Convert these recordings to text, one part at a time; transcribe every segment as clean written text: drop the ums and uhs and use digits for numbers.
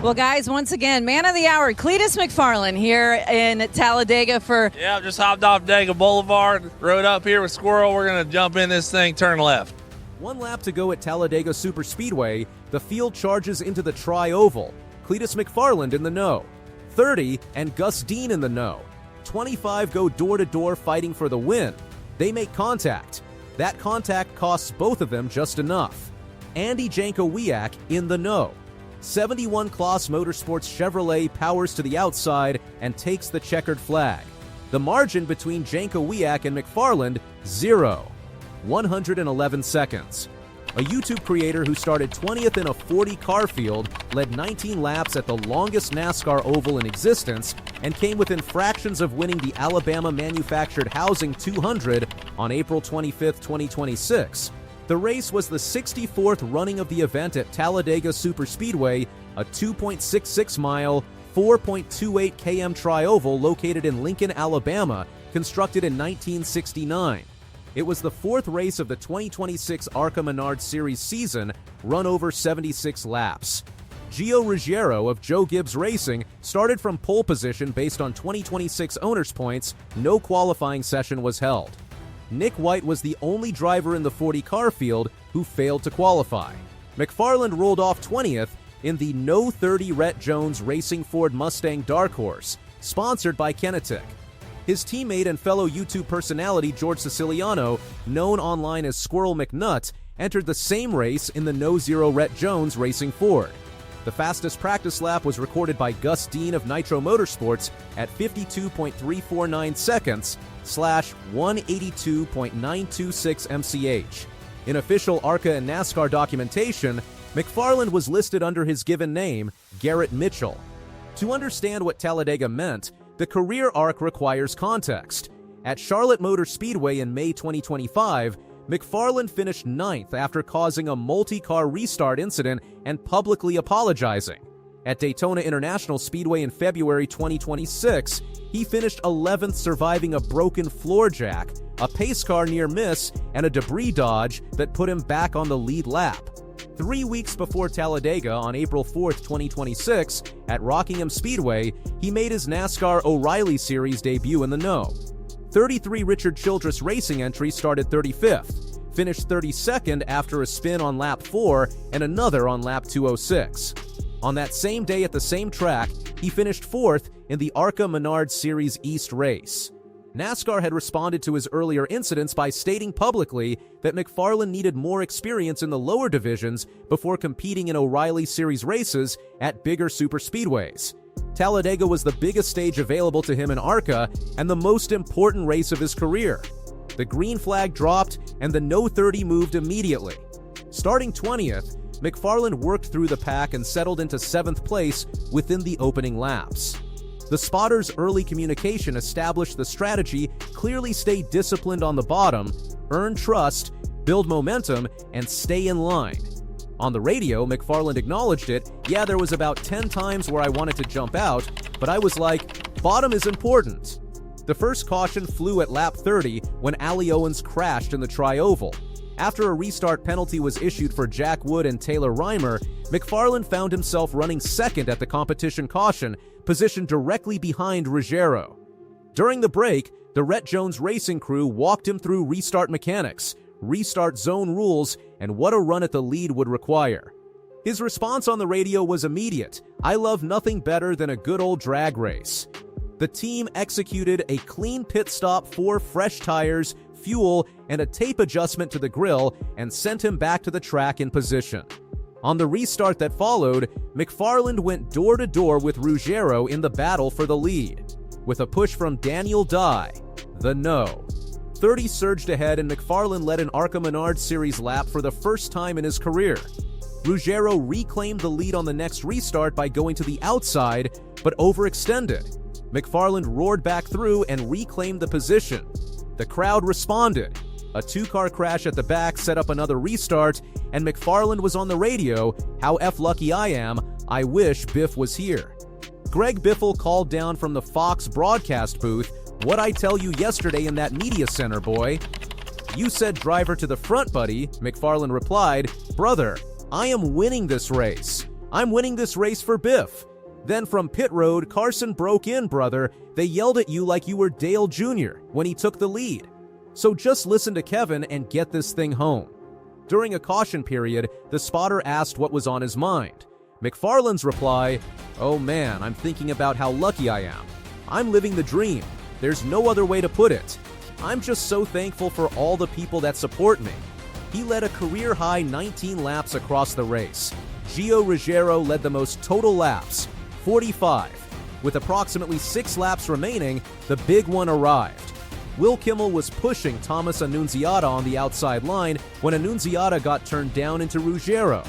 Well, guys, once again, man of the hour, Cleetus McFarland here in Talladega for... Yeah, just hopped off Dega Boulevard, rode up here with Squirrel. We're going to jump in this thing, turn left. One lap to go at Talladega Superspeedway. The field charges into the tri-oval. Cleetus McFarland in the know. 30 and Gus Dean in the know. 25 go door-to-door fighting for the win. They make contact. That contact costs both of them just enough. Andy Jankowiak in the know. 71 Cleetus Motorsports Chevrolet powers to the outside and takes the checkered flag. The margin between Jankowiak and McFarland, 0. 111 seconds. A YouTube creator who started 20th in a 40-car field, led 19 laps at the longest NASCAR oval in existence, and came within fractions of winning the Alabama-manufactured Housing 200 on April 25, 2026. The race was the 64th running of the event at Talladega Superspeedway, a 2.66-mile, 4.28 km tri-oval located in Lincoln, Alabama, constructed in 1969. It was the fourth race of the 2026 ARCA Menards Series season, run over 76 laps. Gio Ruggiero of Joe Gibbs Racing started from pole position based on 2026 owners' points. No qualifying session was held. Nick White was the only driver in the 40-car field who failed to qualify. McFarland rolled off 20th in the No 30 Rette Jones Racing Ford Mustang Dark Horse, sponsored by Kinetic. His teammate and fellow YouTube personality George Siciliano, known online as Squirrel McNutt, entered the same race in the No 0 Rette Jones Racing Ford. The fastest practice lap was recorded by Gus Dean of Nitro Motorsports at 52.349 seconds /182.926 MCH. In official ARCA and NASCAR documentation, McFarland was listed under his given name, Garrett Mitchell. To understand what Talladega meant, the career arc requires context. At Charlotte Motor Speedway in May 2025, McFarland finished 9th after causing a multi-car restart incident and publicly apologizing. At Daytona International Speedway in February 2026, he finished 11th, surviving a broken floor jack, a pace car near miss, and a debris dodge that put him back on the lead lap. 3 weeks before Talladega, on April 4, 2026, at Rockingham Speedway, he made his NASCAR O'Reilly Series debut in the know. 33 Richard Childress Racing entry started 35th, finished 32nd after a spin on lap 4 and another on lap 206. On that same day at the same track, he finished 4th in the ARCA Menards Series East race. NASCAR had responded to his earlier incidents by stating publicly that McFarland needed more experience in the lower divisions before competing in O'Reilly Series races at bigger superspeedways. Talladega was the biggest stage available to him in ARCA and the most important race of his career. The green flag dropped and the No 30 moved immediately. Starting 20th, McFarland worked through the pack and settled into 7th place within the opening laps. The spotters' early communication established the strategy: clearly stay disciplined on the bottom, earn trust, build momentum, and stay in line. On the radio, McFarland acknowledged it. Yeah, there was about 10 times where I wanted to jump out, but I was like, bottom is important. The first caution flew at lap 30 when Allie Owens crashed in the tri-oval. After a restart penalty was issued for Jack Wood and Taylor Reimer, McFarland found himself running second at the competition caution, positioned directly behind Ruggiero. During the break, the Rette Jones Racing crew walked him through restart mechanics, restart zone rules, and what a run at the lead would require. His response on the radio was immediate: "I love nothing better than a good old drag race." The team executed a clean pit stop, 4 fresh tires, fuel, and a tape adjustment to the grille, and sent him back to the track in position. On the restart that followed, McFarland went door-to-door with Ruggiero in the battle for the lead. With a push from Daniel Dye, the no. 30 surged ahead and McFarland led an ARCA Menards Series lap for the first time in his career. Ruggiero reclaimed the lead on the next restart by going to the outside, but overextended. McFarland roared back through and reclaimed the position. The crowd responded. A 2-car crash at the back set up another restart, and McFarland was on the radio: "How F lucky I am, I wish Biff was here." Greg Biffle called down from the Fox broadcast booth, "What'd I tell you yesterday in that media center, boy?" "You said driver to the front, buddy," McFarland replied. "Brother, I am winning this race. I'm winning this race for Biff. Then from pit road, Carson broke in, brother. They yelled at you like you were Dale Jr. when he took the lead. So just listen to Kevin and get this thing home. During a caution period, the spotter asked what was on his mind. McFarland's reply, "Oh man, I'm thinking about how lucky I am. I'm living the dream. There's no other way to put it. I'm just so thankful for all the people that support me." He led a career-high 19 laps across the race. Gio Ruggiero led the most total laps, 45. With approximately 6 laps remaining, the big one arrived. Will Kimmel was pushing Thomas Annunziata on the outside line when Annunziata got turned down into Ruggiero.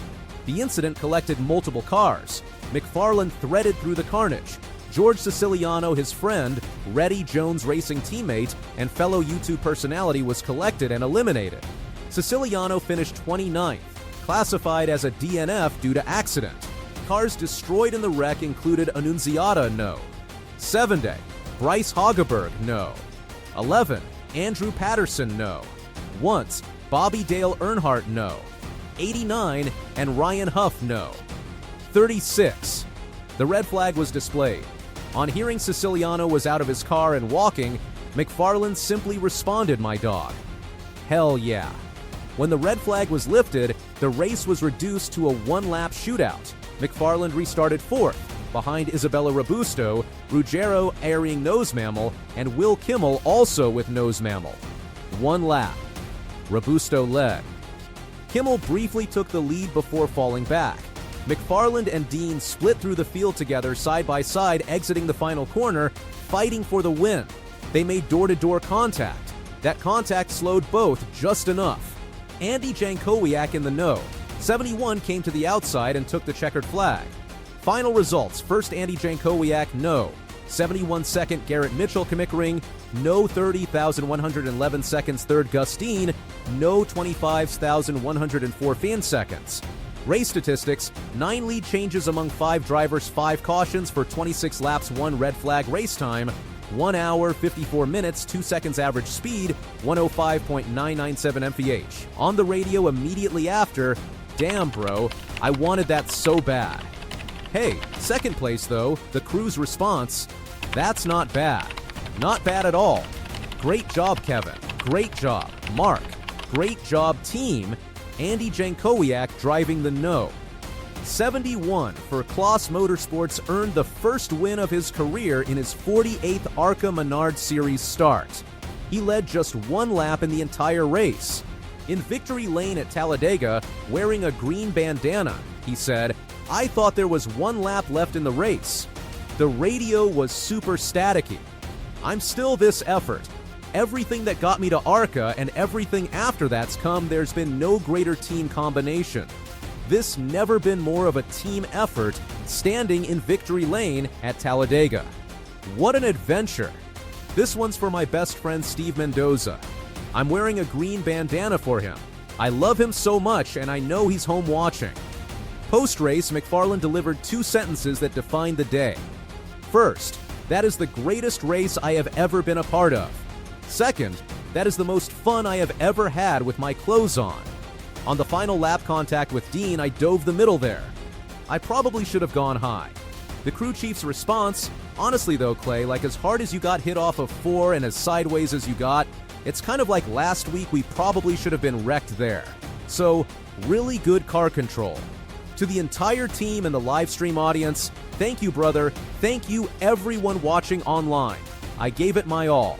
The incident collected multiple cars. McFarland threaded through the carnage. George Siciliano, his friend, Rette Jones' racing teammate, and fellow YouTube personality was collected and eliminated. Siciliano finished 29th, classified as a DNF due to accident. Cars destroyed in the wreck included Annunziata, no. 7-day, Bryce Hageberg, no. 11, Andrew Patterson, no. Once, Bobby Dale Earnhardt, no. 89, and Ryan Huff, no. 36. The red flag was displayed. On hearing Siciliano was out of his car and walking, McFarland simply responded, "My dog." Hell yeah. When the red flag was lifted, the race was reduced to a one-lap shootout. McFarland restarted 4th, behind Isabella Robusto, Ruggiero airing nose mammal, and Will Kimmel also with nose mammal. 1 lap. Robusto led. Kimmel briefly took the lead before falling back. McFarland and Dean split through the field together side by side, exiting the final corner, fighting for the win. They made door-to-door contact. That contact slowed both just enough. Andy Jankowiak in the no. 71 came to the outside and took the checkered flag. Final results: first Andy Jankowiak, no. 71 second Garrett Mitchell commickering, no 30,111 seconds. Third Gus Dean, no 25,104 fan seconds. Race statistics: 9 lead changes among 5 drivers, 5 cautions for 26 laps, 1 red flag. Race time: 1 hour, 54 minutes, 2 seconds average speed, 105.997 mph. On the radio immediately after, "Damn bro, I wanted that so bad." Hey, second place though, the crew's response: "That's not bad. Not bad at all. Great job, Kevin. Great job, Mark. Great job, team." Andy Jankowiak driving the no. 71 for Cleetus Motorsports earned the first win of his career in his 48th ARCA Menards Series start. He led just 1 lap in the entire race. In victory lane at Talladega, wearing a green bandana, he said, "I thought there was 1 lap left in the race. The radio was super staticky. I'm still this effort. Everything that got me to ARCA and everything after that's come, there's been no greater team combination. This never been more of a team effort, standing in victory lane at Talladega. What an adventure." This one's for my best friend Steve Mendoza. "I'm wearing a green bandana for him. I love him so much and I know he's home watching." Post-race, McFarland delivered 2 sentences that defined the day. First, "That is the greatest race I have ever been a part of." Second, "That is the most fun I have ever had with my clothes on." On the final lap contact with Dean, "I dove the middle there. I probably should have gone high." The crew chief's response: "Honestly though, Clay, like as hard as you got hit off of 4 and as sideways as you got, it's kind of like last week we probably should have been wrecked there. So, really good car control." To the entire team and the live stream audience, thank you, brother. Thank you, everyone watching online. I gave it my all.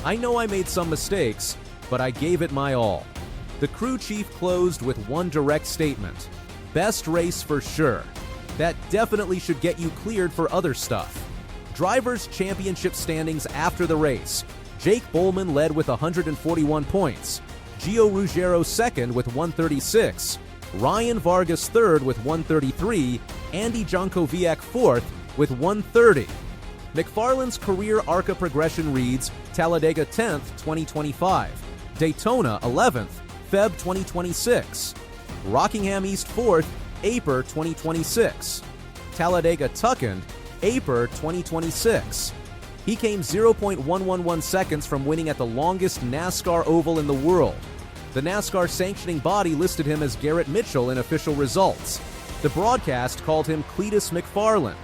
I know I made some mistakes, but I gave it my all. The crew chief closed with one direct statement: "Best race for sure. That definitely should get you cleared for other stuff." Drivers' championship standings after the race: Jake Bowman led with 141 points, Gio Ruggiero second with 136, Ryan Vargas third with 133, Andy Jankowiak fourth with 130. McFarland's career ARCA progression reads: Talladega 10th, 2025, Daytona 11th, Feb 2026, Rockingham East 4th, April 2026, Talladega Tucson, April 2026. He came 0.111 seconds from winning at the longest NASCAR oval in the world. The NASCAR sanctioning body listed him as Garrett Mitchell in official results. The broadcast called him Cleetus McFarland,